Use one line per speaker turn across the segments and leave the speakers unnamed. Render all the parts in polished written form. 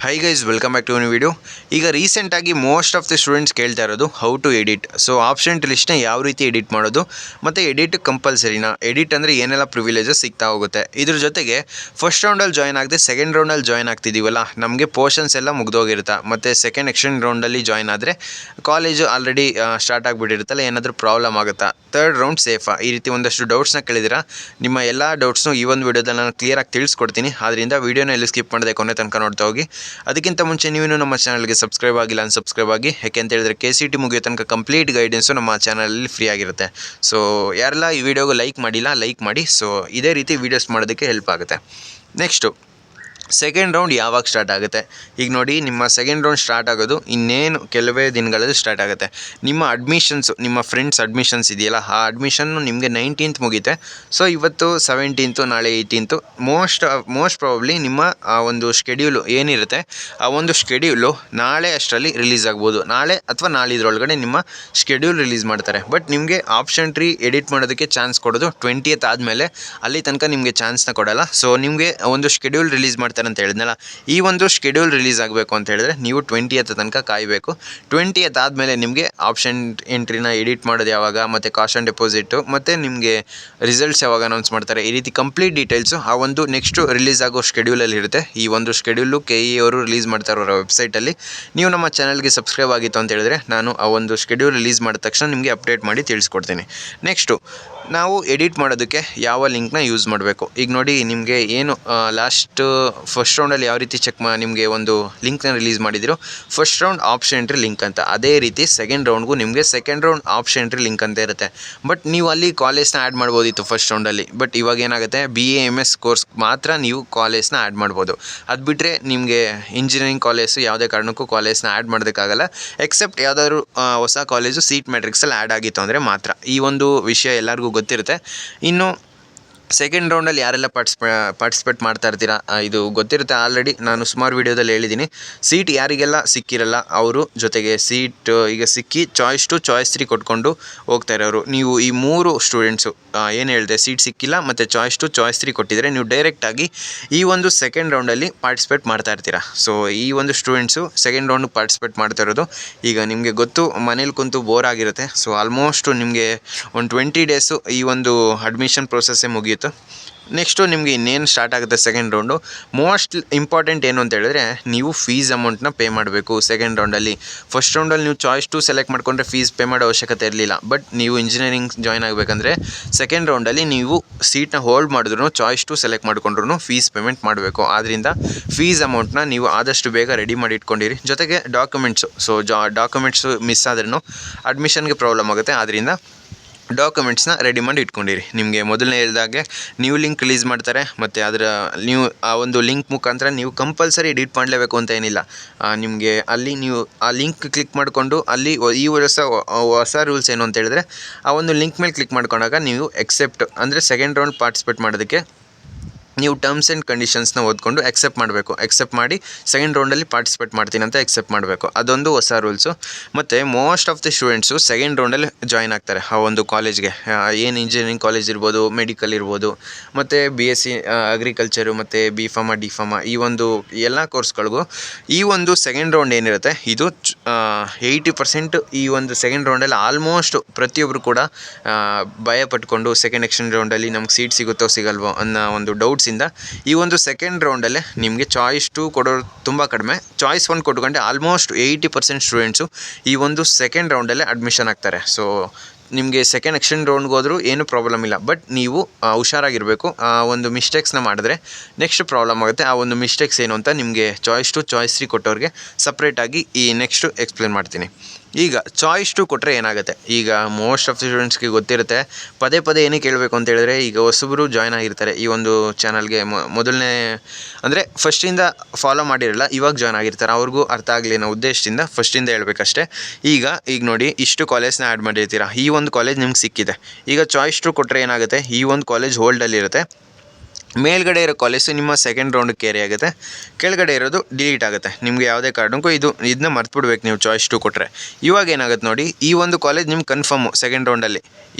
High guys, welcome back to new video. ಈಗ ರೀಸೆಂಟಾಗಿ most of the students ಕೇಳ್ತಾ ಇರೋದು how to edit. So option ಲಿಸ್ಟ್ನ ಯಾವ ರೀತಿ ಎಡಿಟ್ ಮಾಡೋದು, ಮತ್ತು ಎಡಿಟ್ ಕಂಪಲ್ಸರಿನಾ, ಎಡಿಟ್ ಅಂದರೆ ಏನೆಲ್ಲ ಪ್ರಿವಿಲೇಜಸ್ ಸಿಗ್ತಾ ಹೋಗುತ್ತೆ. ಇದ್ರ ಜೊತೆಗೆ ಫಸ್ಟ್ ರೌಂಡಲ್ಲಿ ಜಾಯ್ನ್ ಆಗದೆ ಸೆಕೆಂಡ್ ರೌಂಡಲ್ಲಿ ಜಾಯ್ನ್ ಆಗ್ತಿದ್ದೀವಲ್ಲ, ನಮಗೆ ಪೋರ್ಷನ್ಸ್ ಎಲ್ಲ ಮುಗ್ದೋಗಿರುತ್ತೆ. ಮತ್ತು ಸೆಕೆಂಡ್ ಎಕ್ಸ್ಟೆಂಡ್ ರೌಂಡಲ್ಲಿ ಜಾಯ್ನ್ ಆದರೆ ಕಾಲೇಜು ಆಲ್ರೆಡಿ ಸ್ಟಾರ್ಟ್ ಆಗಿಬಿಟ್ಟಿರುತ್ತಲ್ಲ, ಏನಾದರೂ ಪ್ರಾಬ್ಲಮ್ ಆಗುತ್ತಾ, ಥರ್ಡ್ ರೌಂಡ್ ಸೇಫಾ, ಈ ರೀತಿ ಒಂದಷ್ಟು ಡೌಟ್ಸ್ನ ಕೇಳಿದಿರಾ. ನಿಮ್ಮ ಎಲ್ಲ ಡೌಟ್ಸ್ನು ಈ ಒಂದು ವಿಡಿಯೋದಲ್ಲಿ ನಾನು ಕ್ಲಿಯರಾಗಿ ತಿಳಿಸ್ಕೊಡ್ತೀನಿ. ಆದ್ದರಿಂದ ವೀಡಿಯೋನ ಎಲ್ಲಿ ಸ್ಕಿಪ್ ಮಾಡದೆ ಕೊನೆ ತನಕ ನೋಡ್ತಾ ಹೋಗಿ. ಅದಕ್ಕಿಂತ ಮುಂಚೆ ನೀವು ನಮ್ಮ ಚಾನಲ್ಗೆ ಸಬ್ಸ್ಕ್ರೈಬ್ ಆಗಿಲ್ಲ ಅನ್ಸಬ್ಸ್ಕ್ರೈಬ್ ಆಗಿ. ಯಾಕೆ ಅಂತ ಹೇಳಿದ್ರೆ KCT ಮುಗಿಯೋ ತನಕ ಕಂಪ್ಲೀಟ್ ಗೈಡೆನ್ಸು ನಮ್ಮ ಚಾನಲಲ್ಲಿ ಫ್ರೀ ಆಗಿರುತ್ತೆ. ಸೊ ಯಾರೆಲ್ಲ ಈ ವಿಡಿಯೋಗೆ ಲೈಕ್ ಮಾಡಿಲ್ಲ, ಲೈಕ್ ಮಾಡಿ. ಸೊ ಇದೇ ರೀತಿ ವೀಡಿಯೋಸ್ ಮಾಡೋದಕ್ಕೆ ಹೆಲ್ಪ್ ಆಗುತ್ತೆ. ನೆಕ್ಸ್ಟು ಸೆಕೆಂಡ್ ರೌಂಡ್ ಯಾವಾಗ ಸ್ಟಾರ್ಟ್ ಆಗುತ್ತೆ? ಈಗ ನೋಡಿ, ನಿಮ್ಮ ಸೆಕೆಂಡ್ ರೌಂಡ್ ಸ್ಟಾರ್ಟ್ ಆಗೋದು ಇನ್ನೇನು ಕೆಲವೇ ದಿನಗಳಲ್ಲಿ ಸ್ಟಾರ್ಟ್ ಆಗುತ್ತೆ. ನಿಮ್ಮ ಅಡ್ಮಿಷನ್ಸು, ನಿಮ್ಮ ಫ್ರೆಂಡ್ಸ್ ಅಡ್ಮಿಷನ್ಸ್ ಇದೆಯಲ್ಲ, ಆ ಅಡ್ಮಿಷನ್ನು ನಿಮಗೆ 19th ಮುಗಿತೆ. ಸೊ ಇವತ್ತು 17th, ನಾಳೆ 18th. ಮೋಸ್ಟ್ ಪ್ರಾಬಬ್ಲಿ ನಿಮ್ಮ ಆ ಒಂದು ಶೆಡ್ಯೂಲು ಏನಿರುತ್ತೆ, ಆ ಒಂದು ಶೆಡ್ಯೂಲು ನಾಳೆ ಅಷ್ಟರಲ್ಲಿ ರಿಲೀಸ್ ಆಗ್ಬೋದು. ನಾಳೆ ಅಥವಾ ನಾಳಿದ್ರೊಳಗಡೆ ನಿಮ್ಮ ಶೆಡ್ಯೂಲ್ ರಿಲೀಸ್ ಮಾಡ್ತಾರೆ. ಬಟ್ ನಿಮಗೆ ಆಪ್ಷನ್ ಟ್ರೀ ಎಡಿಟ್ ಮಾಡೋದಕ್ಕೆ ಚಾನ್ಸ್ ಕೊಡೋದು 20th ಆದಮೇಲೆ. ಅಲ್ಲಿ ತನಕ ನಿಮಗೆ ಚಾನ್ಸ್ನ ಕೊಡೋಲ್ಲ. ಸೊ ನಿಮಗೆ ಒಂದು ಶೆಡ್ಯೂಲ್ ರಿಲೀಸ್ ಮಾಡ್ತಾರೆ ಅಂತ ಹೇಳಿದ್ನಲ್ಲ, ಈ ಒಂದು ಶೆಡ್ಯೂಲ್ ರಿಲೀಸ್ ಆಗಬೇಕು ಅಂತ ಹೇಳಿದ್ರೆ ನೀವು 20th ತನಕ ಕಾಯಬೇಕು. 20th ಆದಮೇಲೆ ನಿಮಗೆ ಆಪ್ಷನ್ ಎಂಟ್ರಿನ ಎಡಿಟ್ ಮಾಡೋದು ಯಾವಾಗ, ಮತ್ತು ಕಾಸ್ಟ್ ಆನ್ ಡೆಪಾಸಿಟು, ಮತ್ತು ನಿಮಗೆ ರಿಸಲ್ಟ್ಸ್ ಯಾವಾಗ ಅನೌನ್ಸ್ ಮಾಡ್ತಾರೆ, ಈ ರೀತಿ ಕಂಪ್ಲೀಟ್ ಡೀಟೇಲ್ಸು ಆ ಒಂದು ನೆಕ್ಸ್ಟು ರಿಲೀಸ್ ಆಗೋ ಶೆಡ್ಯೂಲಲ್ಲಿ ಇರುತ್ತೆ. ಈ ಒಂದು ಶೆಡ್ಯೂಲು KE ಅವರು ರಿಲೀಸ್ ಮಾಡ್ತಾರೆ ಅವರ ವೆಬ್ಸೈಟಲ್ಲಿ. ನೀವು ನಮ್ಮ ಚಾನಲ್ಗೆ ಸಬ್ಸ್ಕ್ರೈಬ್ ಆಗಿತ್ತು ಅಂತ ಹೇಳಿದ್ರೆ ನಾನು ಆ ಒಂದು ಶೆಡ್ಯೂಲ್ ರಿಲೀಸ್ ಮಾಡಿದ ತಕ್ಷಣ ನಿಮಗೆ ಅಪ್ಡೇಟ್ ಮಾಡಿ ತಿಳಿಸ್ಕೊಡ್ತೀನಿ. ನೆಕ್ಸ್ಟು ನಾವು ಎಡಿಟ್ ಮಾಡೋದಕ್ಕೆ ಯಾವ ಲಿಂಕ್ನ ಯೂಸ್ ಮಾಡಬೇಕು. ಈಗ ನೋಡಿ, ನಿಮಗೆ ಏನು ಫಸ್ಟ್ ರೌಂಡಲ್ಲಿ ಯಾವ ರೀತಿ ನಿಮಗೆ ಒಂದು ಲಿಂಕ್ನ ರಿಲೀಸ್ ಮಾಡಿದಿರೋ, first round option entry link ಅಂತ, ಅದೇ ರೀತಿ ಸೆಕೆಂಡ್ ರೌಂಡ್ಗೂ ನಿಮಗೆ second round option entry link ಅಂತ ಇರುತ್ತೆ. ಬಟ್ ನೀವು ಅಲ್ಲಿ ಕಾಲೇಜ್ನ ಆ್ಯಡ್ ಮಾಡ್ಬೋದಿತ್ತು ಫಸ್ಟ್ ರೌಂಡಲ್ಲಿ. ಬಟ್ ಇವಾಗ ಏನಾಗುತ್ತೆ, BAMS ಕೋರ್ಸ್ ಮಾತ್ರ ನೀವು ಕಾಲೇಜ್ನ ಆ್ಯಡ್ ಮಾಡ್ಬೋದು. ಅದು ಬಿಟ್ಟರೆ ನಿಮಗೆ ಇಂಜಿನಿಯರಿಂಗ್ ಕಾಲೇಜು ಯಾವುದೇ ಕಾರಣಕ್ಕೂ ಕಾಲೇಜ್ನ ಆ್ಯಡ್ ಮಾಡೋದಕ್ಕಾಗಲ್ಲ. ಎಕ್ಸೆಪ್ಟ್ ಯಾವುದಾದ್ರು ಹೊಸ ಕಾಲೇಜು ಸೀಟ್ ಮ್ಯಾಟ್ರಿಕ್ಸಲ್ಲಿ ಆ್ಯಡ್ ಆಗಿತ್ತು ಅಂದರೆ ಮಾತ್ರ. ಈ ಒಂದು ವಿಷಯ ಎಲ್ಲರಿಗೂ ಗೊತ್ತಿರುತ್ತೆ. ಇನ್ನು ಸೆಕೆಂಡ್ ರೌಂಡಲ್ಲಿ ಯಾರೆಲ್ಲ ಪಾರ್ಟಿಸಿಪೇಟ್ ಮಾಡ್ತಾ ಇರ್ತೀರಾ, ಇದು ಗೊತ್ತಿರುತ್ತೆ ಆಲ್ರೆಡಿ. ನಾನು ಸುಮಾರು ವೀಡಿಯೋದಲ್ಲಿ ಹೇಳಿದ್ದೀನಿ. ಸೀಟ್ ಯಾರಿಗೆಲ್ಲ ಸಿಕ್ಕಿರಲ್ಲ ಅವರು, ಜೊತೆಗೆ ಸೀಟ್ ಈಗ ಸಿಕ್ಕಿ ಚಾಯ್ಸ್ 2 ಚಾಯ್ಸ್ 3 ಕೊಟ್ಕೊಂಡು ಹೋಗ್ತಾ ಇರೋರು, ನೀವು ಈ 3 ಸ್ಟೂಡೆಂಟ್ಸು ಏನು ಹೇಳಿದೆ, ಸೀಟ್ ಸಿಕ್ಕಿಲ್ಲ ಮತ್ತು ಚಾಯ್ಸ್ 2 ಚಾಯ್ಸ್ 3 ಕೊಟ್ಟಿದ್ದಾರೆ, ನೀವು ಡೈರೆಕ್ಟಾಗಿ ಈ ಒಂದು ಸೆಕೆಂಡ್ ರೌಂಡಲ್ಲಿ ಪಾರ್ಟಿಸಿಪೇಟ್ ಮಾಡ್ತಾ ಇರ್ತೀರಾ. ಸೊ ಈ ಒಂದು ಸ್ಟೂಡೆಂಟ್ಸು ಸೆಕೆಂಡ್ ರೌಂಡಿಗೆ ಪಾರ್ಟಿಸಿಪೇಟ್ ಮಾಡ್ತಾ ಇರೋದು. ಈಗ ನಿಮಗೆ ಗೊತ್ತು, ಮನೇಲಿ ಕುಂತು ಬೋರ್ ಆಗಿರುತ್ತೆ. ಸೊ ಆಲ್ಮೋಸ್ಟ್ ನಿಮಗೆ ಒಂದು 20 ಡೇಸು ಈ ಒಂದು ಅಡ್ಮಿಷನ್ ಪ್ರೊಸೆಸ್ಸೇ ಮುಗಿಯುತ್ತೆ. ನೆಕ್ಸ್ಟು ನಿಮಗೆ ಇನ್ನೇನು ಸ್ಟಾರ್ಟ್ ಆಗುತ್ತೆ ಸೆಕೆಂಡ್ ರೌಂಡು. ಮೋಸ್ಟ್ ಇಂಪಾರ್ಟೆಂಟ್ ಏನು ಅಂತ ಹೇಳಿದ್ರೆ, ನೀವು ಫೀಸ್ ಅಮೌಂಟ್ನ ಪೇ ಮಾಡಬೇಕು ಸೆಕೆಂಡ್ ರೌಂಡಲ್ಲಿ. ಫಸ್ಟ್ ರೌಂಡಲ್ಲಿ ನೀವು ಚಾಯ್ಸ್ 2 ಸೆಲೆಕ್ಟ್ ಮಾಡಿಕೊಂಡ್ರೆ ಫೀಸ್ ಪೇ ಮಾಡೋ ಅವಶ್ಯಕತೆ ಇರಲಿಲ್ಲ. ಬಟ್ ನೀವು ಇಂಜಿನಿಯರಿಂಗ್ ಜಾಯ್ನ್ ಆಗಬೇಕಂದ್ರೆ ಸೆಕೆಂಡ್ ರೌಂಡಲ್ಲಿ ನೀವು ಸೀಟ್ನ ಹೋಲ್ಡ್ ಮಾಡಿದ್ರು, ಚಾಯ್ಸ್ 2 ಸೆಲೆಕ್ಟ್ ಮಾಡಿಕೊಂಡ್ರು ಫೀಸ್ ಪೇಮೆಂಟ್ ಮಾಡಬೇಕು. ಆದ್ದರಿಂದ ಫೀಸ್ ಅಮೌಂಟ್ನ ನೀವು ಆದಷ್ಟು ಬೇಗ ರೆಡಿ ಮಾಡಿ ಇಟ್ಕೊಂಡಿರಿ. ಜೊತೆಗೆ ಡಾಕ್ಯುಮೆಂಟ್ಸು, ಸೊ ಡಾಕ್ಯುಮೆಂಟ್ಸು ಮಿಸ್ ಆದ್ರೂ ಅಡ್ಮಿಷನ್ಗೆ ಪ್ರಾಬ್ಲಮ್ ಆಗುತ್ತೆ. ಆದ್ದರಿಂದ ಡಾಕ್ಯುಮೆಂಟ್ಸ್ನ ರೆಡಿ ಮಾಡಿ ಇಟ್ಕೊಂಡಿರಿ. ನಿಮಗೆ ಮೊದಲನೇ ಹೇಳಿದಾಗೆ ನ್ಯೂ ಲಿಂಕ್ ರಿಲೀಸ್ ಮಾಡ್ತಾರೆ, ಮತ್ತು ಅದರ ನೀವು ಆ ಒಂದು ಲಿಂಕ್ ಮುಖಾಂತರ ನೀವು ಕಂಪಲ್ಸರಿ ಎಡಿಟ್ ಮಾಡಲೇಬೇಕು ಅಂತ ಏನಿಲ್ಲ. ನಿಮಗೆ ಅಲ್ಲಿ ನೀವು ಆ ಲಿಂಕ್ ಕ್ಲಿಕ್ ಮಾಡಿಕೊಂಡು ಅಲ್ಲಿ ಈ ಹೊಸ ರೂಲ್ಸ್ ಏನು ಅಂತ ಹೇಳಿದ್ರೆ, ಆ ಒಂದು ಲಿಂಕ್ ಮೇಲೆ ಕ್ಲಿಕ್ ಮಾಡ್ಕೊಂಡಾಗ ನೀವು ಎಕ್ಸೆಪ್ಟ್ ಅಂದರೆ ಸೆಕೆಂಡ್ ರೌಂಡ್ ಪಾರ್ಟಿಸಿಪೇಟ್ ಮಾಡೋದಕ್ಕೆ ನೀವು ಟರ್ಮ್ಸ್ ಆ್ಯಂಡ್ ಕಂಡೀಷನ್ಸ್ನ ಓದ್ಕೊಂಡು ಎಕ್ಸೆಪ್ಟ್ ಮಾಡಬೇಕು. ಎಕ್ಸೆಪ್ಟ್ ಮಾಡಿ ಸೆಕೆಂಡ್ ರೌಂಡಲ್ಲಿ ಪಾರ್ಟಿಸಿಪೇಟ್ ಮಾಡ್ತೀನಿ ಅಂತ ಎಕ್ಸೆಪ್ಟ್ ಮಾಡಬೇಕು. ಅದೊಂದು ಹೊಸ ರೂಲ್ಸು. ಮತ್ತು most of the students second ರೌಂಡಲ್ಲಿ ಜಾಯ್ನ್ ಆಗ್ತಾರೆ ಆ ಒಂದು ಕಾಲೇಜ್ಗೆ. ಏನು ಇಂಜಿನಿಯರಿಂಗ್ ಕಾಲೇಜ್ ಇರ್ಬೋದು, ಮೆಡಿಕಲ್ ಇರ್ಬೋದು, ಮತ್ತು BSc ಅಗ್ರಿಕಲ್ಚರು, ಮತ್ತು B.Pharma D.Pharma, ಈ ಒಂದು ಎಲ್ಲ ಕೋರ್ಸ್ಗಳಿಗೂ ಈ ಒಂದು ಸೆಕೆಂಡ್ ರೌಂಡ್ ಏನಿರುತ್ತೆ ಇದು 80% ಈ ಒಂದು ಸೆಕೆಂಡ್ ರೌಂಡಲ್ಲಿ ಆಲ್ಮೋಸ್ಟ್ ಪ್ರತಿಯೊಬ್ಬರು ಕೂಡ ಭಯ ಪಟ್ಕೊಂಡು ಸೆಕೆಂಡ್ ಎಕ್ಸ್ಟೆಂಡ್ ರೌಂಡಲ್ಲಿ ನಮ್ಗೆ ಸೀಟ್ ಸಿಗುತ್ತೋ ಸಿಗಲ್ವೋ ಅನ್ನೋ ಒಂದು ಡೌಟ್ಸಿಂದ ಈ ಒಂದು ಸೆಕೆಂಡ್ ರೌಂಡಲ್ಲೇ ನಿಮಗೆ ಚಾಯ್ಸ್ 2 ಕೊಡೋರು ತುಂಬ ಕಡಿಮೆ. ಚಾಯ್ಸ್ 1 ಕೊಟ್ಕೊಂಡೆ ಆಲ್ಮೋಸ್ಟ್ 80% ಸ್ಟೂಡೆಂಟ್ಸು ಈ ಒಂದು ಸೆಕೆಂಡ್ ರೌಂಡಲ್ಲೇ ಅಡ್ಮಿಷನ್ ಆಗ್ತಾರೆ. ಸೊ ನಿಮಗೆ ಸೆಕೆಂಡ್ ಎಕ್ಸ್ಟೆಂಡ್ ರೌಂಡ್ಗೆ ಹೋದರೂ ಏನೂ ಪ್ರಾಬ್ಲಮ್ ಇಲ್ಲ. ಬಟ್ ನೀವು ಹುಷಾರಾಗಿರಬೇಕು. ಆ ಒಂದು ಮಿಸ್ಟೇಕ್ಸ್ನ ಮಾಡಿದ್ರೆ ನೆಕ್ಸ್ಟ್ ಪ್ರಾಬ್ಲಮ್ ಆಗುತ್ತೆ. ಆ ಒಂದು ಮಿಸ್ಟೇಕ್ಸ್ ಏನು ಅಂತ ನಿಮಗೆ ಚಾಯ್ಸ್ 2 ಚಾಯ್ಸ್ 3 ಕೊಟ್ಟವ್ರಿಗೆ ಸಪ್ರೇಟಾಗಿ ಈ ನೆಕ್ಸ್ಟು ಎಕ್ಸ್ಪ್ಲೇನ್ ಮಾಡ್ತೀನಿ. ಈಗ ಚಾಯ್ಸ್ 2 ಕೊಟ್ಟರೆ ಏನಾಗುತ್ತೆ, ಈಗ ಮೋಸ್ಟ್ ಆಫ್ ದಿ ಸ್ಟೂಡೆಂಟ್ಸ್ಗೆ ಗೊತ್ತಿರುತ್ತೆ. ಪದೇ ಪದೇ ಏನಕ್ಕೆ ಕೇಳಬೇಕು ಅಂತ ಹೇಳಿದ್ರೆ, ಈಗ ಹೊಸಬರು ಜಾಯ್ನ್ ಆಗಿರ್ತಾರೆ ಈ ಒಂದು ಚಾನಲ್ಗೆ. ಮೊದಲನೇ ಅಂದರೆ ಫಸ್ಟಿಂದ ಫಾಲೋ ಮಾಡಿರಲ್ಲ, ಇವಾಗ ಜಾಯ್ನ್ ಆಗಿರ್ತಾರೆ. ಅವ್ರಿಗೂ ಅರ್ಥ ಆಗಲಿ ಅನ್ನೋ ಉದ್ದೇಶದಿಂದ ಫಸ್ಟಿಂದ ಹೇಳ್ಬೇಕಷ್ಟೇ. ಈಗ ನೋಡಿ, ಇಷ್ಟು ಕಾಲೇಜ್ನ ಆ್ಯಡ್ ಮಾಡಿರ್ತೀರ, ಈ ಒಂದು ಕಾಲೇಜ್ ನಿಮ್ಗೆ ಸಿಕ್ಕಿದೆ. ಈಗ ಚಾಯ್ಸ್ 2 ಕೊಟ್ಟರೆ ಏನಾಗುತ್ತೆ, ಈ ಒಂದು ಕಾಲೇಜ್ ಹೋಲ್ಡಲ್ಲಿರುತ್ತೆ. ಮೇಲ್ಗಡೆ ಇರೋ ಕಾಲೇಜು ನಿಮ್ಮ ಸೆಕೆಂಡ್ ರೌಂಡ್ ಕ್ಯಾರಿ ಆಗುತ್ತೆ, ಕೆಳಗಡೆ ಇರೋದು ಡಿಲೀಟ್ ಆಗುತ್ತೆ. ನಿಮಗೆ ಯಾವುದೇ ಕಾರಣಕ್ಕೂ ಇದನ್ನ ಮರ್ತ್ಬಿಡ್ಬೇಕು ನೀವು ಚಾಯ್ಸ್ 2 ಕೊಟ್ಟರೆ. ಇವಾಗ ಏನಾಗುತ್ತೆ ನೋಡಿ, ಈ ಒಂದು ಕಾಲೇಜ್ ನಿಮ್ಗೆ ಕನ್ಫರ್ಮು ಸೆಕೆಂಡ್ ರೌಂಡಲ್ಲಿ.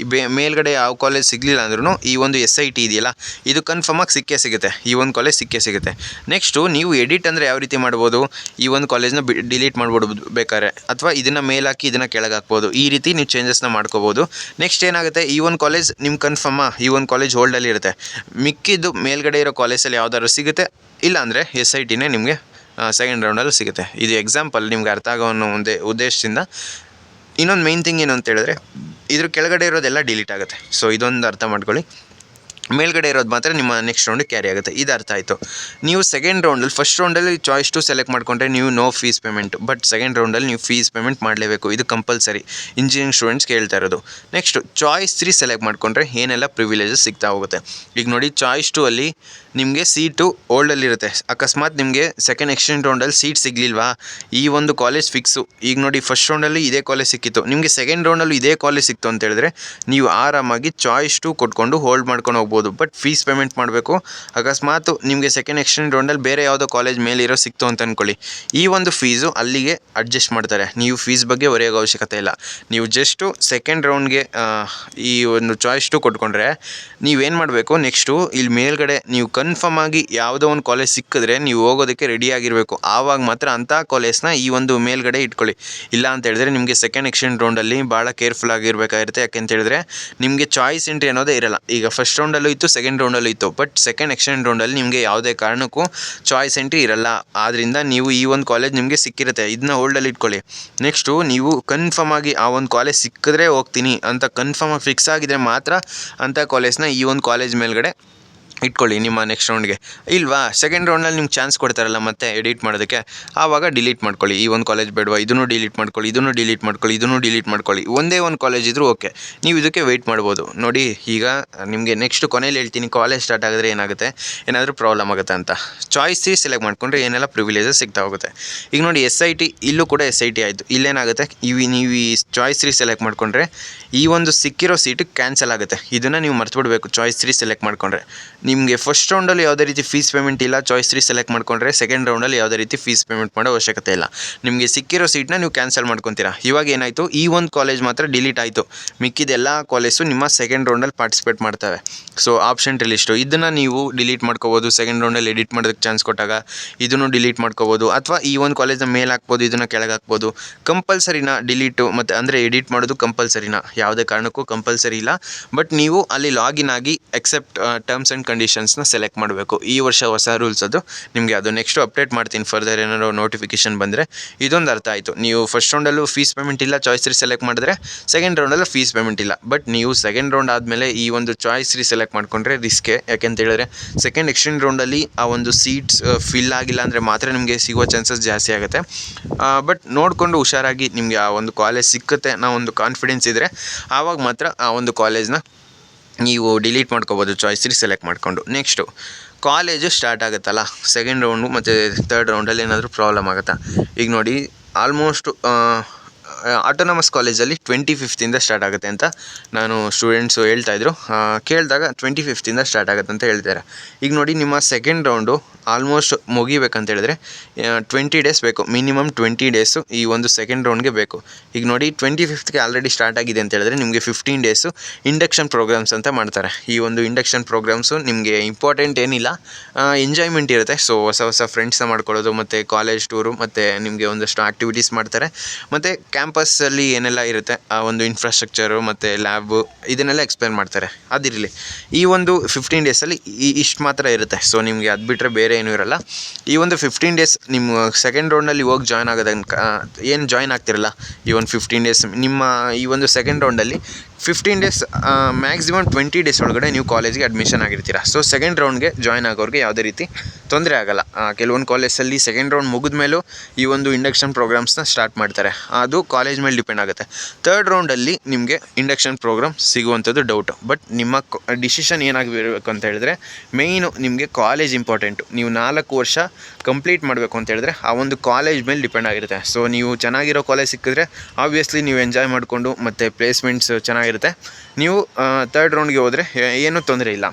ಮೇಲ್ಗಡೆ ಯಾವ ಕಾಲೇಜ್ ಸಿಗಲಿಲ್ಲ ಅಂದ್ರೂ ಈ ಒಂದು SIT ಇದೆಯಲ್ಲ, ಇದು ಕನ್ಫರ್ಮಾಗಿ ಸಿಗುತ್ತೆ. ಈ ಒಂದು ಕಾಲೇಜ್ ಸಿಗುತ್ತೆ. ನೆಕ್ಸ್ಟು ನೀವು ಎಡಿಟ್ ಅಂದರೆ ಯಾವ ರೀತಿ ಮಾಡ್ಬೋದು, ಈ ಒಂದು ಕಾಲೇಜ್ನ ಡಿಲೀಟ್ ಮಾಡ್ಬಿಡ್ಬೋದು ಬೇಕಾದ್ರೆ, ಅಥವಾ ಇದನ್ನು ಮೇಲಾಕಿ ಇದನ್ನು ಕೆಳಗೆ ಹಾಕ್ಬೋದು. ಈ ರೀತಿ ನೀವು ಚೇಂಜಸ್ನ ಮಾಡ್ಕೋಬೋದು. ನೆಕ್ಸ್ಟ್ ಏನಾಗುತ್ತೆ, ಈ ಒಂದು ಕಾಲೇಜ್ ನಿಮ್ಗೆ ಕನ್ಫರ್ಮಾ, ಈ ಒಂದು ಕಾಲೇಜ್ ಹೋಲ್ಡಲ್ಲಿ ಇರುತ್ತೆ. ಮಿಕ್ಕಿದ್ದು ಮೇಲ್ಗಡೆ ಇರೋ ಕಾಲೇಜಲ್ಲಿ ಯಾವ್ದಾದ್ರು ಸಿಗುತ್ತೆ, ಇಲ್ಲ ಅಂದರೆ SITನೇ ನಿಮಗೆ ಸೆಕೆಂಡ್ ರೌಂಡಲ್ಲಿ ಸಿಗುತ್ತೆ. ಇದು ಎಕ್ಸಾಂಪಲ್ ನಿಮ್ಗೆ ಅರ್ಥ ಆಗೋ ಅನ್ನೋ ಒಂದು ಉದ್ದೇಶದಿಂದ. ಇನ್ನೊಂದು ಮೇನ್ ಥಿಂಗ್ ಏನು ಅಂತ ಹೇಳಿದ್ರೆ, ಇದ್ರ ಕೆಳಗಡೆ ಇರೋದೆಲ್ಲ ಡಿಲೀಟ್ ಆಗುತ್ತೆ. ಸೊ ಇದೊಂದು ಅರ್ಥ ಮಾಡ್ಕೊಳ್ಳಿ. ಮೇಲ್ಗಡೆ ಇರೋದು ಮಾತ್ರ ನಿಮ್ಮ ನೆಕ್ಸ್ಟ್ ರೌಂಡಿಗೆ ಕ್ಯಾರಿ ಆಗುತ್ತೆ. ಇದು ಅರ್ಥ ಆಯಿತು. ನೀವು ಸೆಕೆಂಡ್ ರೌಂಡಲ್ಲಿ, ಫಸ್ಟ್ ರೌಂಡಲ್ಲಿ ಚಾಯ್ಸ್ 2 ಸೆಲೆಕ್ಟ್ ಮಾಡಿಕೊಂಡ್ರೆ ನೀವು no fees payment, but second ರೌಂಡಲ್ಲಿ ನೀವು ಫೀಸ್ ಪೇಮೆಂಟ್ ಮಾಡಲೇಬೇಕು. ಇದು ಕಂಪಲ್ಸರಿ ಇಂಜಿನಿಯರಿಂಗ್ ಸ್ಟೂಡೆಂಟ್ಸ್ ಕೇಳ್ತಾ ಇರೋದು. ನೆಕ್ಸ್ಟು ಚಾಯ್ಸ್ 3 ಸೆಲೆಕ್ಟ್ ಮಾಡಿಕೊಂಡ್ರೆ ಏನೆಲ್ಲ ಪ್ರಿವಿಲೇಜಸ್ ಸಿಗ್ತಾ ಹೋಗುತ್ತೆ. ಈಗ ನೋಡಿ, ಚಾಯ್ಸ್ 2 ಅಲ್ಲಿ ನಿಮಗೆ ಸೀಟು ಓಲ್ಡಲ್ಲಿರುತ್ತೆ. ಅಕಸ್ಮಾತ್ ನಿಮಗೆ ಸೆಕೆಂಡ್ ಎಕ್ಸ್ಚೇಂಜ್ ರೌಂಡಲ್ಲಿ ಸೀಟ್ ಸಿಗಲಿಲ್ವಾ, ಈ ಒಂದು ಕಾಲೇಜ್ ಫಿಕ್ಸು. ಈಗ ನೋಡಿ, ಫಸ್ಟ್ ರೌಂಡಲ್ಲಿ ಇದೇ ಕಾಲೇಜ್ ಸಿಕ್ಕಿತ್ತು, ನಿಮಗೆ ಸೆಕೆಂಡ್ ರೌಂಡಲ್ಲೂ ಇದೇ ಕಾಲೇಜ್ ಸಿಕ್ತು ಅಂತ ಹೇಳಿದ್ರೆ ನೀವು ಆರಾಮಾಗಿ ಚಾಯ್ಸ್ 2 ಕೊಟ್ಕೊಂಡು ಹೋಲ್ಡ್ ಮಾಡ್ಕೊಂಡು ಹೋಗ್ಬೋದು. ಬಟ್ ಫೀಸ್ ಪೇಮೆಂಟ್ ಮಾಡಬೇಕು. ಅಕಸ್ಮಾತ್ ನಿಮಗೆ ಸೆಕೆಂಡ್ ಎಕ್ಸ್ಚೇಂಜ್ ರೌಂಡಲ್ಲಿ ಬೇರೆ ಯಾವುದೋ ಕಾಲೇಜ್ ಮೇಲಿರೋ ಸಿಕ್ತು ಅಂತ ಅಂದ್ಕೊಳ್ಳಿ, ಈ ಒಂದು ಫೀಸು ಅಲ್ಲಿಗೆ ಅಡ್ಜಸ್ಟ್ ಮಾಡ್ತಾರೆ. ನೀವು ಫೀಸ್ ಬಗ್ಗೆ ಹೊರೆಯೋ ಅವಶ್ಯಕತೆ ಇಲ್ಲ. ನೀವು ಜಸ್ಟು ಸೆಕೆಂಡ್ ರೌಂಡ್ಗೆ ಈ ಒಂದು ಚಾಯ್ಸ್ 2 ಕೊಟ್ಕೊಂಡ್ರೆ ನೀವೇನು ಮಾಡಬೇಕು, ನೆಕ್ಸ್ಟು ಇಲ್ಲಿ ಮೇಲ್ಗಡೆ ನೀವು ಕನ್ಫರ್ಮ್ ಆಗಿ ಯಾವುದೋ ಒಂದು ಕಾಲೇಜ್ ಸಿಕ್ಕಿದ್ರೆ ನೀವು ಹೋಗೋದಕ್ಕೆ ರೆಡಿಯಾಗಿರಬೇಕು. ಆವಾಗ ಮಾತ್ರ ಅಂಥ ಕಾಲೇಜ್ನ ಈ ಒಂದು ಮೇಲ್ಗಡೆ ಇಟ್ಕೊಳ್ಳಿ. ಇಲ್ಲ ಅಂತ ಹೇಳಿದ್ರೆ ನಿಮಗೆ ಸೆಕೆಂಡ್ ಎಕ್ಸ್ಚೇಂಜ್ ರೌಂಡಲ್ಲಿ ಭಾಳ ಕೇರ್ಫುಲ್ ಆಗಿರಬೇಕಾಗಿರುತ್ತೆ. ಯಾಕೆಂತ ಹೇಳಿದ್ರೆ ನಿಮಗೆ ಚಾಯ್ಸ್ ಎಂಟ್ರಿ ಅನ್ನೋದೇ ಇರಲ್ಲ. ಈಗ ಫಸ್ಟ್ ರೌಂಡಲ್ಲೂ ಇತ್ತು, ಸೆಕೆಂಡ್ ರೌಂಡಲ್ಲೂ ಇತ್ತು, ಬಟ್ ಸೆಕೆಂಡ್ ಎಕ್ಸ್ಚೇಂಜ್ ರೌಂಡಲ್ಲಿ ನಿಮಗೆ ಯಾವುದೇ ಕಾರಣಕ್ಕೂ ಚಾಯ್ಸ್ ಎಂಟ್ರಿ ಇರಲ್ಲ. ಆದ್ದರಿಂದ ನೀವು ಈ ಒಂದು ಕಾಲೇಜ್ ನಿಮಗೆ ಸಿಕ್ಕಿರುತ್ತೆ, ಇದನ್ನ ಹೋಲ್ಡಲ್ಲಿ ಇಟ್ಕೊಳ್ಳಿ. ನೆಕ್ಸ್ಟು ನೀವು ಕನ್ಫರ್ಮ್ ಆಗಿ ಆ ಒಂದು ಕಾಲೇಜ್ ಸಿಕ್ಕಿದ್ರೆ ಹೋಗ್ತೀನಿ ಅಂತ ಕನ್ಫರ್ಮ್ ಆಗಿ ಫಿಕ್ಸ್ ಆಗಿದ್ರೆ ಮಾತ್ರ ಅಂಥ ಕಾಲೇಜ್ನ ಈ ಒಂದು ಕಾಲೇಜ್ ಮೇಲ್ಗಡೆ ಇಟ್ಕೊಳ್ಳಿ ನಿಮ್ಮ ನೆಕ್ಸ್ಟ್ ರೌಂಡ್ಗೆ. ಇಲ್ವಾ, ಸೆಕೆಂಡ್ ರೌಂಡಲ್ಲಿ ನಿಮ್ಗೆ ಚಾನ್ಸ್ ಕೊಡ್ತಾರಲ್ಲ ಮತ್ತೆ ಎಡಿಟ್ ಮಾಡೋದಕ್ಕೆ, ಆವಾಗ ಡಿಲೀಟ್ ಮಾಡ್ಕೊಳ್ಳಿ. ಈ ಒಂದು ಕಾಲೇಜ್ ಬೇಡವಾ, ಇದನ್ನು ಡಿಲೀಟ್ ಮಾಡ್ಕೊಳ್ಳಿ, ಇದನ್ನು ಡಿಲೀಟ್ ಮಾಡ್ಕೊಳ್ಳಿ, ಇದನ್ನು ಡಿಲೀಟ್ ಮಾಡ್ಕೊಳ್ಳಿ. ಒಂದೇ ಒಂದು ಕಾಲೇಜ್ ಇದ್ರೂ ಓಕೆ, ನೀವು ಇದಕ್ಕೆ ವೆಯ್ಟ್ ಮಾಡ್ಬೋದು. ನೋಡಿ, ಈಗ ನಿಮಗೆ ನೆಕ್ಸ್ಟ್ ಕೊನೆಯಲ್ಲಿ ಹೇಳ್ತೀನಿ, ಕಾಲೇಜ್ ಸ್ಟಾರ್ಟ್ ಆಗಿದ್ರೆ ಏನಾಗುತ್ತೆ, ಏನಾದರೂ ಪ್ರಾಬ್ಲಮ್ ಆಗುತ್ತೆ ಅಂತ. ಚಾಯ್ಸ್ 3 ಸೆಲೆಕ್ಟ್ ಮಾಡ್ಕೊಂಡ್ರೆ ಏನೆಲ್ಲ ಪ್ರಿವಿಲೇಜಸ್ ಸಿಗ್ತಾ ಹೋಗುತ್ತೆ. ಈಗ ನೋಡಿ, SIT, ಇಲ್ಲೂ ಕೂಡ SIT ಆಯಿತು. ಇಲ್ಲೇನಾಗುತ್ತೆ, ನೀವು ಈ ಚಾಯ್ಸ್ 3 ಸೆಲೆಕ್ಟ್ ಮಾಡ್ಕೊಂಡ್ರೆ ಈ ಒಂದು ಸಿಕ್ಕಿರೋ ಸೀಟು ಕ್ಯಾನ್ಸಲ್ ಆಗುತ್ತೆ. ಇದನ್ನು ನೀವು ಮರ್ತ್ಬಿಡ್ಬೇಕು. ಚಾಯ್ಸ್ 3 ಸೆಲೆಕ್ಟ್ ಮಾಡ್ಕೊಂಡ್ರೆ ನಿಮಗೆ ಫಸ್ಟ್ ರೌಂಡಲ್ಲಿ ಯಾವುದೇ ರೀತಿ ಫೀಸ್ ಪೇಮೆಂಟ್ ಇಲ್ಲ. ಚಾಯ್ಸ್ 3 ಸೆಲೆಕ್ಟ್ ಮಾಡ್ಕೊಂಡ್ರೆ ಸೆಕೆಂಡ್ ರೌಂಡಲ್ಲಿ ಯಾವುದೇ ರೀತಿ ಫೀಸ್ ಪೇಮೆಂಟ್ ಮಾಡೋ ಅವಶ್ಯಕತೆ ಇಲ್ಲ. ನಿಮಗೆ ಸಿಕ್ಕಿರೋ ಸೀಟ್ನ ನೀವು ಕ್ಯಾನ್ಸಲ್ ಮಾಡ್ಕೊತೀರಾ. ಇವಾಗ ಏನಾಯಿತು, ಈ ಒಂದು ಕಾಲೇಜ್ ಮಾತ್ರ ಡಿಲೀಟ್ ಆಯಿತು. ಮಿಕ್ಕಿದೆಲ್ಲ ಕಾಲೇಜು ನಿಮ್ಮ ಸೆಕೆಂಡ್ ರೌಂಡಲ್ಲಿ ಪಾರ್ಟಿಸಿಪೇಟ್ ಮಾಡ್ತವೆ. ಸೊ ಆಪ್ಷನ್ ಲಿಸ್ಟು, ಇದನ್ನು ನೀವು ಡಿಲೀಟ್ ಮಾಡ್ಕೋಬೋದು. ಸೆಕೆಂಡ್ ರೌಂಡಲ್ಲಿ ಎಡಿಟ್ ಮಾಡೋದಕ್ಕೆ ಚಾನ್ಸ್ ಕೊಟ್ಟಾಗ ಇದನ್ನು ಡಿಲೀಟ್ ಮಾಡ್ಕೋಬೋದು, ಅಥವಾ ಈ ಒಂದು ಕಾಲೇಜ್ನ ಮೇಲೆ ಹಾಕ್ಬೋದು, ಇದನ್ನು ಕೆಳಗೆ ಹಾಕ್ಬೋದು. ಕಂಪಲ್ಸರಿನ ಡಿಲೀಟು ಮತ್ತು ಅಂದರೆ ಎಡಿಟ್ ಮಾಡೋದು ಕಂಪಲ್ಸರಿನ, ಯಾವುದೇ ಕಾರಣಕ್ಕೂ ಕಂಪಲ್ಸರಿ ಇಲ್ಲ. ಬಟ್ ನೀವು ಅಲ್ಲಿ ಲಾಗಿನ್ ಆಗಿ ಎಕ್ಸೆಪ್ಟ್ ಟರ್ಮ್ಸ್ ಆ್ಯಂಡ್ ಕಂಡೀಷನ್ಸ್ನ ಸೆಲೆಕ್ಟ್ ಮಾಡಬೇಕು. ಈ ವರ್ಷ ಹೊಸ ರೂಲ್ಸ್ ಅದು ನಿಮಗೆ, ಅದು ನೆಕ್ಸ್ಟು ಅಪ್ಡೇಟ್ ಮಾಡ್ತೀನಿ ಫರ್ದರ್ ಏನಾದ್ರು ನೋಟಿಫಿಕೇಶನ್ ಬಂದರೆ. ಇದೊಂದು ಅರ್ಥ ಆಯಿತು. ನೀವು ಫಸ್ಟ್ ರೌಂಡಲ್ಲೂ ಫೀಸ್ ಪೇಮೆಂಟ್ ಇಲ್ಲ, ಚಾಯ್ಸ್ 3 ಸೆಲೆಕ್ಟ್ ಮಾಡಿದ್ರೆ ಸೆಕೆಂಡ್ ರೌಂಡಲ್ಲೂ ಫೀಸ್ ಪೇಮೆಂಟ್ ಇಲ್ಲ. ಬಟ್ ನೀವು ಸೆಕೆಂಡ್ ರೌಂಡ್ ಆದಮೇಲೆ ಈ ಒಂದು ಚಾಯ್ಸ್ 3 ಸೆಲೆಕ್ಟ್ ಮಾಡಿಕೊಂಡ್ರೆ ರಿಸ್ಕೆ. ಯಾಕೆಂತ ಹೇಳಿದ್ರೆ ಸೆಕೆಂಡ್ ಎಕ್ಸ್ಚೇಂಜ್ ರೌಂಡಲ್ಲಿ ಆ ಒಂದು ಸೀಟ್ಸ್ ಫಿಲ್ ಆಗಿಲ್ಲ ಅಂದರೆ ಮಾತ್ರ ನಿಮಗೆ ಸಿಗೋ ಚಾನ್ಸಸ್ ಜಾಸ್ತಿ ಆಗುತ್ತೆ. ಬಟ್ ನೋಡಿಕೊಂಡು ಹುಷಾರಾಗಿ ನಿಮಗೆ ಆ ಒಂದು ಕಾಲೇಜ್ ಸಿಕ್ಕುತ್ತೆ ಅನ್ನೋ ಒಂದು ಕಾನ್ಫಿಡೆನ್ಸ್ ಇದ್ದರೆ ಆವಾಗ ಮಾತ್ರ ಆ ಒಂದು ಕಾಲೇಜ್ನ ನೀವು ಡಿಲೀಟ್ ಮಾಡ್ಕೋಬೋದು ಚಾಯ್ಸ್ 3 ಸೆಲೆಕ್ಟ್ ಮಾಡಿಕೊಂಡು. ನೆಕ್ಸ್ಟು ಕಾಲೇಜು ಸ್ಟಾರ್ಟ್ ಆಗುತ್ತಲ್ಲ, ಸೆಕೆಂಡ್ ರೌಂಡು ಮತ್ತು ಥರ್ಡ್ ರೌಂಡಲ್ಲಿ ಏನಾದರೂ ಪ್ರಾಬ್ಲಮ್ ಆಗುತ್ತಾ. ಈಗ ನೋಡಿ, ಆಲ್ಮೋಸ್ಟ್ ಆಟೋನಮಸ್ ಕಾಲೇಜಲ್ಲಿ 25th ಸ್ಟಾರ್ಟ್ ಆಗುತ್ತೆ ಅಂತ ನಾನು ಸ್ಟೂಡೆಂಟ್ಸು ಹೇಳ್ತಾಯಿದ್ರು. ಕೇಳಿದಾಗ 25th ಸ್ಟಾರ್ಟ್ ಆಗುತ್ತೆ ಅಂತ ಹೇಳ್ತಾರೆ. ಈಗ ನೋಡಿ, ನಿಮ್ಮ ಸೆಕೆಂಡ್ ರೌಂಡು ಆಲ್ಮೋಸ್ಟ್ ಮುಗಿಬೇಕಂತ ಹೇಳಿದ್ರೆ 20 days ಬೇಕು, ಮಿನಿಮಮ್ 20 days ಈ ಒಂದು ಸೆಕೆಂಡ್ ರೌಂಡ್ಗೆ ಬೇಕು. ಈಗ ನೋಡಿ, 25th ಆಲ್ರೆಡಿ ಸ್ಟಾರ್ಟ್ ಆಗಿದೆ ಅಂತ ಹೇಳಿದ್ರೆ ನಿಮಗೆ 15 days ಇಂಡಕ್ಷನ್ ಪ್ರೋಗ್ರಾಮ್ಸ್ ಅಂತ ಮಾಡ್ತಾರೆ. ಈ ಒಂದು ಇಂಡಕ್ಷನ್ ಪ್ರೋಗ್ರಾಮ್ಸು ನಿಮಗೆ ಇಂಪಾರ್ಟೆಂಟ್ ಏನಿಲ್ಲ, ಎಂಜಾಯ್ಮೆಂಟ್ ಇರುತ್ತೆ. ಸೊ ಹೊಸ ಫ್ರೆಂಡ್ಸ್ನ ಮಾಡ್ಕೊಳ್ಳೋದು, ಮತ್ತು ಕಾಲೇಜ್ ಟೂರು, ಮತ್ತು ನಿಮಗೆ ಒಂದಷ್ಟು ಆ್ಯಕ್ಟಿವಿಟೀಸ್ ಮಾಡ್ತಾರೆ. ಮತ್ತು ಕ್ಯಾಂಪಸ್ಸಲ್ಲಿ ಏನೆಲ್ಲ ಇರುತ್ತೆ ಆ ಒಂದು ಇನ್ಫ್ರಾಸ್ಟ್ರಕ್ಚರು ಮತ್ತು ಲ್ಯಾಬು ಇದನ್ನೆಲ್ಲ ಎಕ್ಸ್ಪ್ಲೇನ್ ಮಾಡ್ತಾರೆ. ಅದಿರಲಿ, ಈ ಒಂದು 15 days ಇಷ್ಟು ಮಾತ್ರ ಇರುತ್ತೆ. ಸೊ ನಿಮಗೆ ಅದು ಬಿಟ್ಟರೆ ಬೇರೆ ಏನೂ ಇರಲ್ಲ. ಈ ಒಂದು 15 days ನಿಮ್ಮ ಸೆಕೆಂಡ್ ರೌಂಡಲ್ಲಿ ಹೋಗಿ ಜಾಯ್ನ್ ಆಗೋದಕ್ಕೆ ಏನು ಜಾಯ್ನ್ ಆಗ್ತಿರಲ್ಲ, ಈ ಒಂದು 15 days ನಿಮ್ಮ ಈ ಒಂದು ಸೆಕೆಂಡ್ ರೌಂಡಲ್ಲಿ 15 days ಮ್ಯಾಕ್ಸಿಮಮ್ 20 days ಒಳಗಡೆ ನೀವು ಕಾಲೇಜ್ಗೆ ಅಡ್ಮಿಷನ್ ಆಗಿರ್ತೀರ. ಸೊ ಸೆಕೆಂಡ್ ರೌಂಡ್ಗೆ ಜಾಯ್ನ್ ಆಗೋರಿಗೆ ಯಾವುದೇ ರೀತಿ ತೊಂದರೆ ಆಗೋಲ್ಲ. ಕೆಲವೊಂದು ಕಾಲೇಜಲ್ಲಿ ಸೆಕೆಂಡ್ ರೌಂಡ್ ಮುಗಿದ ಮೇಲೂ ಈ ಒಂದು ಇಂಡಕ್ಷನ್ ಪ್ರೋಗ್ರಾಮ್ಸ್ನ ಸ್ಟಾರ್ಟ್ ಮಾಡ್ತಾರೆ. ಅದು ಕಾಲೇಜ್ ಮೇಲೆ ಡಿಪೆಂಡ್ ಆಗುತ್ತೆ. ಥರ್ಡ್ ರೌಂಡಲ್ಲಿ ನಿಮಗೆ ಇಂಡಕ್ಷನ್ ಪ್ರೋಗ್ರಾಮ್ ಸಿಗುವಂಥದ್ದು ಡೌಟು. ಬಟ್ ನಿಮ್ಮ ಡಿಸಿಷನ್ ಏನಾಗಿರಬೇಕು ಅಂತ ಹೇಳಿದ್ರೆ, ಮೇಯ್ನು ನಿಮಗೆ ಕಾಲೇಜ್ ಇಂಪಾರ್ಟೆಂಟು. ನೀವು 4 ವರ್ಷ ಕಂಪ್ಲೀಟ್ ಮಾಡಬೇಕು ಅಂತ ಹೇಳಿದ್ರೆ ಆ ಒಂದು ಕಾಲೇಜ್ ಮೇಲೆ ಡಿಪೆಂಡ್ ಆಗಿರುತ್ತೆ. ಸೊ ನೀವು ಚೆನ್ನಾಗಿರೋ ಕಾಲೇಜ್ ಸಿಕ್ಕಿದ್ರೆ ಆಬ್ವಿಯಸ್ಲಿ ನೀವು ಎಂಜಾಯ್ ಮಾಡಿಕೊಂಡು ಮತ್ತು ಪ್ಲೇಸ್ಮೆಂಟ್ಸ್ ಚೆನ್ನಾಗಿರುತ್ತೆ. ನೀವು ಥರ್ಡ್ ರೌಂಡ್ಗೆ ಹೋದರೆ ಏನೂ ತೊಂದರೆ ಇಲ್ಲ.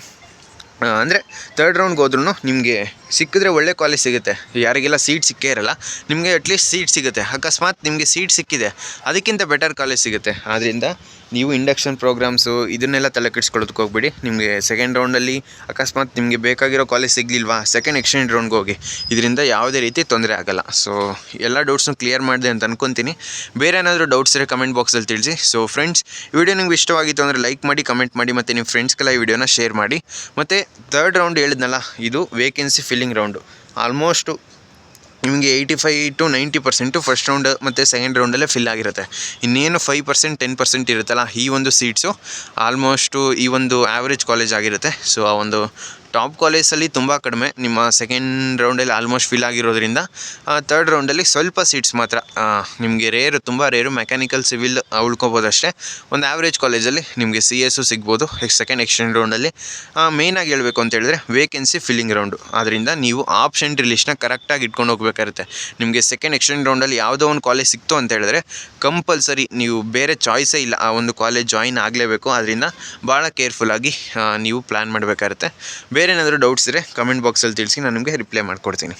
ಅಂದರೆ ತರ್ಡ್ ರೌಂಡ್ಗೆ ಹೋದ್ರೂ ನಿಮಗೆ ಸಿಕ್ಕಿದ್ರೆ ಒಳ್ಳೆ ಕಾಲೇಜ್ ಸಿಗುತ್ತೆ. ಯಾರಿಗೆಲ್ಲ ಸೀಟ್ ಸಿಕ್ಕೇ ಇರಲ್ಲ ನಿಮಗೆ ಅಟ್ಲೀಸ್ಟ್ ಸೀಟ್ ಸಿಗುತ್ತೆ. ಅಕಸ್ಮಾತ್ ನಿಮಗೆ ಸೀಟ್ ಸಿಕ್ಕಿದೆ ಅದಕ್ಕಿಂತ ಬೆಟರ್ ಕಾಲೇಜ್ ಸಿಗುತ್ತೆ. ಆದ್ದರಿಂದ ನೀವು ಇಂಡಕ್ಷನ್ ಪ್ರೋಗ್ರಾಮ್ಸು ಇದನ್ನೆಲ್ಲ ತಲೆ ಕೆಡಿಸ್ಕೊಳ್ಳೋದಕ್ಕೆ ಹೋಗ್ಬಿಡಿ. ನಿಮಗೆ ಸೆಕೆಂಡ್ ರೌಂಡಲ್ಲಿ ಅಕಸ್ಮಾತ್ ನಿಮಗೆ ಬೇಕಾಗಿರೋ ಕಾಲೇಜ್ ಸಿಗಲಿಲ್ವಾ ಸೆಕೆಂಡ್ ಎಕ್ಸ್ಟೆಂಡ್ ರೌಂಡ್ಗೆ ಹೋಗಿ. ಇದರಿಂದ ಯಾವುದೇ ರೀತಿ ತೊಂದರೆ ಆಗೋಲ್ಲ. ಸೊ ಎಲ್ಲ ಡೌಟ್ಸ್ನು ಕ್ಲಿಯರ್ ಮಾಡಿದೆ ಅಂತ ಅಂದ್ಕೊತೀನಿ. ಬೇರೆ ಏನಾದರೂ ಡೌಟ್ಸ್ ಇದ್ದರೆ ಕಮೆಂಟ್ ಬಾಕ್ಸಲ್ಲಿ ತಿಳಿಸಿ. ಸೊ ಫ್ರೆಂಡ್ಸ್, ಈ ವಿಡಿಯೋ ನಿಮ್ಗೆ ಇಷ್ಟವಾಗಿತ್ತು ಅಂದರೆ ಲೈಕ್ ಮಾಡಿ, ಕಮೆಂಟ್ ಮಾಡಿ, ಮತ್ತು ನಿಮ್ಮ ಫ್ರೆಂಡ್ಸ್ಗೆಲ್ಲ ಈ ವಿಡಿಯೋನ ಶೇರ್ ಮಾಡಿ. ಮತ್ತು ತರ್ಡ್ ರೌಂಡ್ ಹೇಳಿದ್ನಲ್ಲ, ಇದು ವೇಕೆನ್ಸಿ ಫಿಲ್ಲಿಂಗ್ ರೌಂಡು. ಆಲ್ಮೋಸ್ಟು ನಿಮಗೆ 85 to 90% ಫಸ್ಟ್ ರೌಂಡ್ ಮತ್ತು ಸೆಕೆಂಡ್ ರೌಂಡಲ್ಲೇ ಫಿಲ್ ಆಗಿರುತ್ತೆ. ಇನ್ನೇನು 5% 10% ಇರುತ್ತಲ್ಲ, ಈ ಒಂದು ಸೀಟ್ಸು ಆಲ್ಮೋಸ್ಟು ಈ ಒಂದು ಆ್ಯಾವ್ರೇಜ್ ಕಾಲೇಜ್ ಆಗಿರುತ್ತೆ. ಸೊ ಆ ಒಂದು ಟಾಪ್ ಕಾಲೇಜಲ್ಲಿ ತುಂಬ ಕಡಿಮೆ ನಿಮ್ಮ ಸೆಕೆಂಡ್ ರೌಂಡಲ್ಲಿ ಆಲ್ಮೋಸ್ಟ್ ಫಿಲ್ ಆಗಿರೋದ್ರಿಂದ ತರ್ಡ್ ರೌಂಡಲ್ಲಿ ಸ್ವಲ್ಪ ಸೀಟ್ಸ್ ಮಾತ್ರ ನಿಮಗೆ ತುಂಬ ರೇರು ಮೆಕ್ಯಾನಿಕಲ್ ಸಿವಿಲ್ ಉಳ್ಕೊಬೋದಷ್ಟೇ. ಒಂದು ಆ್ಯಾವ್ರೇಜ್ ಕಾಲೇಜಲ್ಲಿ ನಿಮಗೆ CS ಸಿಗ್ಬೋದು ಸೆಕೆಂಡ್ ಎಕ್ಸ್ಟೆಂಡ್ ರೌಂಡಲ್ಲಿ. ಮೇಯ್ನಾಗಿ ಹೇಳಬೇಕು ಅಂತ ಹೇಳಿದ್ರೆ ವೇಕೆನ್ಸಿ ಫಿಲ್ಲಿಂಗ್ ರೌಂಡು. ಆದ್ದರಿಂದ ನೀವು ಆಪ್ಷನ್ ಲಿಸ್ಟ್ನ ಕರೆಕ್ಟಾಗಿ ಇಟ್ಕೊಂಡು ಹೋಗ್ಬೇಕಾಗುತ್ತೆ. ನಿಮಗೆ ಸೆಕೆಂಡ್ ಎಕ್ಸ್ಟೆಂಡ್ ರೌಂಡಲ್ಲಿ ಯಾವುದೋ ಒಂದು ಕಾಲೇಜ್ ಸಿಕ್ತು ಅಂತ ಹೇಳಿದ್ರೆ ಕಂಪಲ್ಸರಿ ನೀವು ಬೇರೆ ಚಾಯ್ಸೇ ಇಲ್ಲ, ಆ ಒಂದು ಕಾಲೇಜ್ ಜಾಯಿನ್ ಆಗಲೇಬೇಕು. ಅದರಿಂದ ಭಾಳ ಕೇರ್ಫುಲ್ಲಾಗಿ ನೀವು ಪ್ಲ್ಯಾನ್ ಮಾಡಬೇಕಾಗುತ್ತೆ. ಬೇರೆ ಏನಾದರೂ ಡೌಟ್ಸ್ ಇದ್ದರೆ ಕಮೆಂಟ್ ಬಾಕ್ಸಲ್ಲಿ ತಿಳಿಸಿ, ನಾನು ನಿಮಗೆ ರಿಪ್ಲೈ ಮಾಡಿಕೊಡ್ತೀನಿ.